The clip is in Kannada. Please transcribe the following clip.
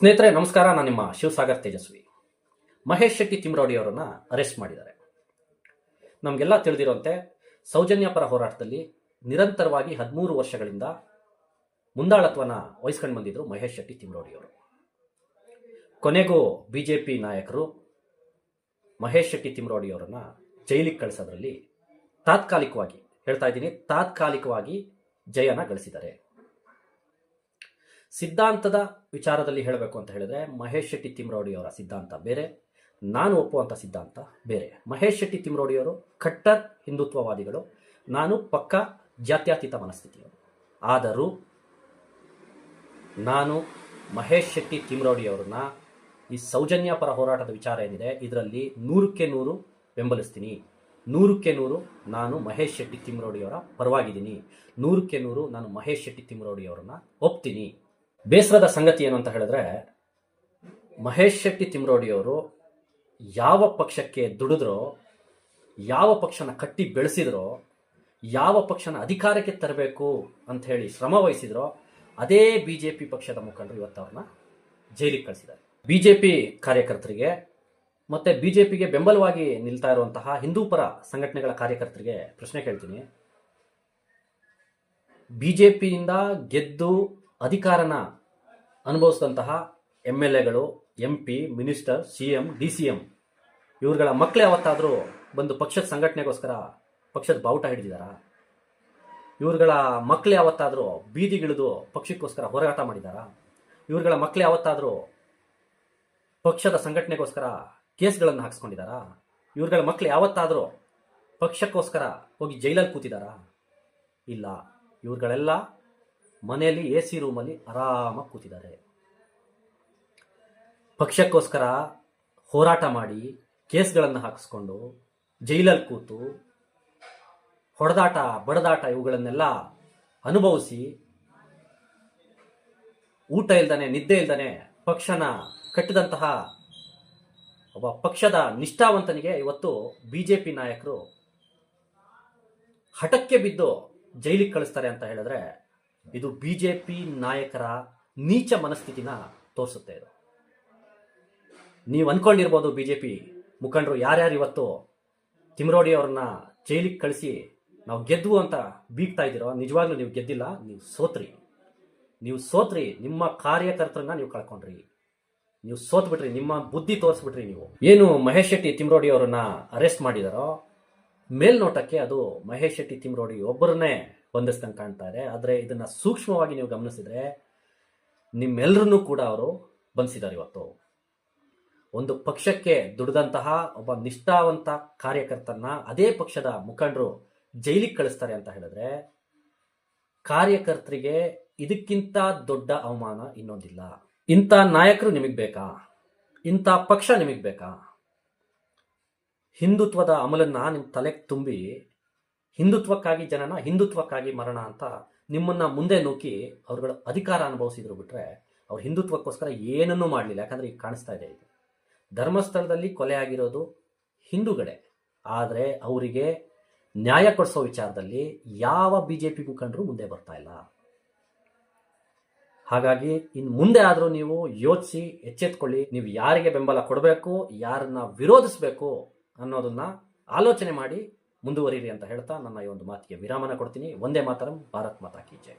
ಸ್ನೇಹಿತರೆ ನಮಸ್ಕಾರ. ನಾನು ನಿಮ್ಮ ಶಿವಸಾಗರ್ ತೇಜಸ್ವಿ. ಮಹೇಶ್ ಶೆಟ್ಟಿ ತಿಮ್ರೋಡಿ ಅವರನ್ನು ಅರೆಸ್ಟ್ ಮಾಡಿದ್ದಾರೆ. ನಮಗೆಲ್ಲ ತಿಳಿದಿರುವಂತೆ ಸೌಜನ್ಯ ಪರ ಹೋರಾಟದಲ್ಲಿ ನಿರಂತರವಾಗಿ 13 ವರ್ಷಗಳಿಂದ ಮುಂದಾಳತ್ವನ ವಹಿಸ್ಕೊಂಡು ಬಂದಿದ್ರು ಮಹೇಶ್ ಶೆಟ್ಟಿ ತಿಮ್ರೋಡಿ ಅವರು. ಕೊನೆಗೂ ಬಿಜೆಪಿ ನಾಯಕರು ಮಹೇಶ್ ಶೆಟ್ಟಿ ತಿಮ್ರೋಡಿ ಅವರನ್ನು ಜೈಲಿಗೆ ಕಳಿಸೋದ್ರಲ್ಲಿ ತಾತ್ಕಾಲಿಕವಾಗಿ ಜಯನ ಗಳಿಸಿದ್ದಾರೆ. ಸಿದ್ಧಾಂತದ ವಿಚಾರದಲ್ಲಿ ಹೇಳಬೇಕು ಅಂತ ಹೇಳಿದ್ರೆ ಮಹೇಶ್ ಶೆಟ್ಟಿ ತಿಮ್ರೋಡಿ ಅವರ ಸಿದ್ಧಾಂತ ಬೇರೆ, ನಾನು ಒಪ್ಪುವಂಥ ಸಿದ್ಧಾಂತ ಬೇರೆ. ಮಹೇಶ್ ಶೆಟ್ಟಿ ತಿಮ್ರೋಡಿ ಅವರು ಕಟ್ಟರ್ ಹಿಂದುತ್ವವಾದಿಗಳು, ನಾನು ಪಕ್ಕ ಜಾತ್ಯತೀತ ಮನಸ್ಥಿತಿಯವರು. ಆದರೂ ನಾನು ಮಹೇಶ್ ಶೆಟ್ಟಿ ತಿಮ್ರೋಡಿ ಅವರನ್ನ ಈ ಸೌಜನ್ಯ ಪರ ಹೋರಾಟದ ವಿಚಾರ ಏನಿದೆ ಇದರಲ್ಲಿ 100ಕ್ಕೆ 100 ಬೆಂಬಲಿಸ್ತೀನಿ. 100ಕ್ಕೆ 100 ನಾನು ಮಹೇಶ್ ಶೆಟ್ಟಿ ತಿಮ್ರೋಡಿ ಅವರ ಪರವಾಗಿದ್ದೀನಿ. 100ಕ್ಕೆ 100 ನಾನು ಮಹೇಶ್ ಶೆಟ್ಟಿ ತಿಮ್ರೋಡಿ ಅವರನ್ನ ಒಪ್ತೀನಿ. ಬೇಸರದ ಸಂಗತಿ ಏನು ಅಂತ ಹೇಳಿದ್ರೆ, ಮಹೇಶ್ ಶೆಟ್ಟಿ ತಿಮ್ರೋಡಿ ಅವರು ಯಾವ ಪಕ್ಷಕ್ಕೆ ದುಡಿದ್ರೋ, ಯಾವ ಪಕ್ಷನ ಕಟ್ಟಿ ಬೆಳೆಸಿದ್ರೋ, ಯಾವ ಪಕ್ಷನ ಅಧಿಕಾರಕ್ಕೆ ತರಬೇಕು ಅಂತ ಹೇಳಿ ಶ್ರಮ ವಹಿಸಿದ್ರೋ ಅದೇ ಬಿಜೆಪಿ ಪಕ್ಷದ ಮುಖಂಡರು ಇವತ್ತು ಅವ್ರನ್ನ ಜೈಲಿಗೆ ಕಳಿಸಿದ್ದಾರೆ. ಬಿಜೆಪಿ ಕಾರ್ಯಕರ್ತರಿಗೆ ಮತ್ತೆ ಬಿಜೆಪಿಗೆ ಬೆಂಬಲವಾಗಿ ನಿಲ್ತಾ ಇರುವಂತಹ ಹಿಂದೂ ಪರ ಸಂಘಟನೆಗಳ ಕಾರ್ಯಕರ್ತರಿಗೆ ಪ್ರಶ್ನೆ ಕೇಳ್ತೀನಿ. ಬಿಜೆಪಿಯಿಂದ ಗೆದ್ದು ಅಧಿಕಾರನ ಅನುಭವಿಸಿದಂತಹ MLAಗಳು, MP, ಮಿನಿಸ್ಟರ್, CM, DCM ಇವ್ರುಗಳ ಮಕ್ಕಳು ಯಾವತ್ತಾದರೂ ಬಂದು ಪಕ್ಷದ ಸಂಘಟನೆಗೋಸ್ಕರ ಪಕ್ಷದ ಬಾವುಟ ಹಿಡಿದಿದ್ದಾರಾ? ಇವ್ರುಗಳ ಮಕ್ಕಳು ಯಾವತ್ತಾದರೂ ಬೀದಿಗಿಳಿದು ಪಕ್ಷಕ್ಕೋಸ್ಕರ ಹೋರಾಟ ಮಾಡಿದಾರಾ? ಇವ್ರುಗಳ ಮಕ್ಕಳು ಯಾವತ್ತಾದರೂ ಪಕ್ಷದ ಸಂಘಟನೆಗೋಸ್ಕರ ಕೇಸ್ಗಳನ್ನು ಹಾಕ್ಸ್ಕೊಂಡಿದ್ದಾರಾ? ಇವ್ರುಗಳ ಮಕ್ಕಳು ಯಾವತ್ತಾದರೂ ಪಕ್ಷಕ್ಕೋಸ್ಕರ ಹೋಗಿ ಜೈಲಲ್ಲಿ ಕೂತಿದ್ದಾರಾ? ಇಲ್ಲ. ಇವ್ರುಗಳೆಲ್ಲ ಮನೆಯಲ್ಲಿ AC ರೂಮಲ್ಲಿ ಆರಾಮಾಗಿ ಕೂತಿದ್ದಾರೆ. ಪಕ್ಷಕ್ಕೋಸ್ಕರ ಹೋರಾಟ ಮಾಡಿ ಕೇಸ್ಗಳನ್ನು ಹಾಕಿಸ್ಕೊಂಡು ಜೈಲಲ್ಲಿ ಕೂತು ಹೊಡೆದಾಟ ಬಡದಾಟ ಇವುಗಳನ್ನೆಲ್ಲ ಅನುಭವಿಸಿ ಊಟ ಇಲ್ದಾನೆ ನಿದ್ದೆ ಇಲ್ದಾನೆ ಪಕ್ಷನ ಕಟ್ಟಿದಂತಹ ಒಬ್ಬ ಪಕ್ಷದ ನಿಷ್ಠಾವಂತನಿಗೆ ಇವತ್ತು ಬಿಜೆಪಿ ನಾಯಕರು ಹಠಕ್ಕೆ ಬಿದ್ದು ಜೈಲಿಗೆ ಕಳಿಸ್ತಾರೆ ಅಂತ ಹೇಳಿದ್ರೆ ಇದು ಬಿಜೆಪಿ ನಾಯಕರ ನೀಚ ಮನಸ್ಥಿತಿನ ತೋರಿಸುತ್ತೆ. ಇದು ನೀವು ಅನ್ಕೊಂಡಿರ್ಬೋದು ಬಿಜೆಪಿ ಮುಖಂಡರು ಯಾರ್ಯಾರು ಇವತ್ತು ತಿಮ್ರೋಡಿ ಅವ್ರನ್ನ ಜೈಲಿಗೆ ಕಳಿಸಿ ನಾವು ಗೆದ್ವು ಅಂತ ಬೀಗ್ತಾ ಇದ್ದೀರೋ, ನಿಜವಾಗ್ಲೂ ನೀವು ಗೆದ್ದಿಲ್ಲ, ನೀವು ಸೋತ್ರಿ. ನಿಮ್ಮ ಕಾರ್ಯಕರ್ತರನ್ನ ನೀವು ಕಳ್ಕೊಂಡ್ರಿ, ನೀವು ಸೋತ್ಬಿಟ್ರಿ, ನಿಮ್ಮ ಬುದ್ಧಿ ತೋರಿಸ್ಬಿಟ್ರಿ. ನೀವು ಏನು ಮಹೇಶ್ ಶೆಟ್ಟಿ ತಿಮ್ರೋಡಿ ಅವರನ್ನ ಅರೆಸ್ಟ್ ಮಾಡಿದಾರೋ ಮೇಲ್ನೋಟಕ್ಕೆ ಅದು ಮಹೇಶ್ ಶೆಟ್ಟಿ ತಿಮ್ರೋಡಿ ಒಬ್ಬರನ್ನೇ ಬಂಧಿಸ್ದಂಗೆ ಕಾಣ್ತಾ ಇದೆ. ಆದರೆ ಇದನ್ನ ಸೂಕ್ಷ್ಮವಾಗಿ ನೀವು ಗಮನಿಸಿದ್ರೆ ನಿಮ್ಮೆಲ್ಲರನ್ನೂ ಕೂಡ ಅವರು ಬಂಧಿಸಿದ್ದಾರೆ. ಇವತ್ತು ಒಂದು ಪಕ್ಷಕ್ಕೆ ದುಡಿದಂತಹ ಒಬ್ಬ ನಿಷ್ಠಾವಂತ ಕಾರ್ಯಕರ್ತರನ್ನ ಅದೇ ಪಕ್ಷದ ಮುಖಂಡರು ಜೈಲಿಗೆ ಕಳಿಸ್ತಾರೆ ಅಂತ ಹೇಳಿದ್ರೆ ಕಾರ್ಯಕರ್ತರಿಗೆ ಇದಕ್ಕಿಂತ ದೊಡ್ಡ ಅವಮಾನ ಇನ್ನೊಂದಿಲ್ಲ. ಇಂಥ ನಾಯಕರು ನಿಮಗೆ ಬೇಕಾ? ಇಂಥ ಪಕ್ಷ ನಿಮಗೆ ಬೇಕಾ? ಹಿಂದುತ್ವದ ಅಮಲನ್ನ ನಿಮ್ಮ ತಲೆಗೆ ತುಂಬಿ ಹಿಂದುತ್ವಕ್ಕಾಗಿ ಜನನ, ಹಿಂದುತ್ವಕ್ಕಾಗಿ ಮರಣ ಅಂತ ನಿಮ್ಮನ್ನ ಮುಂದೆ ನೂಕಿ ಅವ್ರುಗಳ ಅಧಿಕಾರ ಅನುಭವಿಸಿದ್ರು ಬಿಟ್ರೆ ಅವ್ರು ಹಿಂದುತ್ವಕ್ಕೋಸ್ಕರ ಏನನ್ನೂ ಮಾಡಲಿಲ್ಲ. ಯಾಕಂದ್ರೆ ಈಗ ಕಾಣಿಸ್ತಾ ಇದೆ, ಇದು ಧರ್ಮಸ್ಥಳದಲ್ಲಿ ಕೊಲೆ ಆಗಿರೋದು ಹಿಂದೂಗಳೇ, ಆದರೆ ಅವರಿಗೆ ನ್ಯಾಯ ಕೊಡಿಸೋ ವಿಚಾರದಲ್ಲಿ ಯಾವ ಬಿಜೆಪಿ ಮುಖಂಡರು ಮುಂದೆ ಬರ್ತಾ ಇಲ್ಲ. ಹಾಗಾಗಿ ಇನ್ನು ಮುಂದೆ ಆದರೂ ನೀವು ಯೋಚಿಸಿ ಎಚ್ಚೆತ್ಕೊಳ್ಳಿ. ನೀವು ಯಾರಿಗೆ ಬೆಂಬಲ ಕೊಡಬೇಕು, ಯಾರನ್ನ ವಿರೋಧಿಸಬೇಕು ಅನ್ನೋದನ್ನ ಆಲೋಚನೆ ಮಾಡಿ ಮುಂದುವರಿರಿ ಅಂತ ಹೇಳ್ತಾ ನನ್ನ ಈ ಒಂದು ಮಾತಿಗೆ ವಿರಾಮನ ಕೊಡ್ತೀನಿ. ವಂದೇ ಮಾತರಂ. ಭಾರತ್ ಮಾತಾ ಕಿ ಜೈ.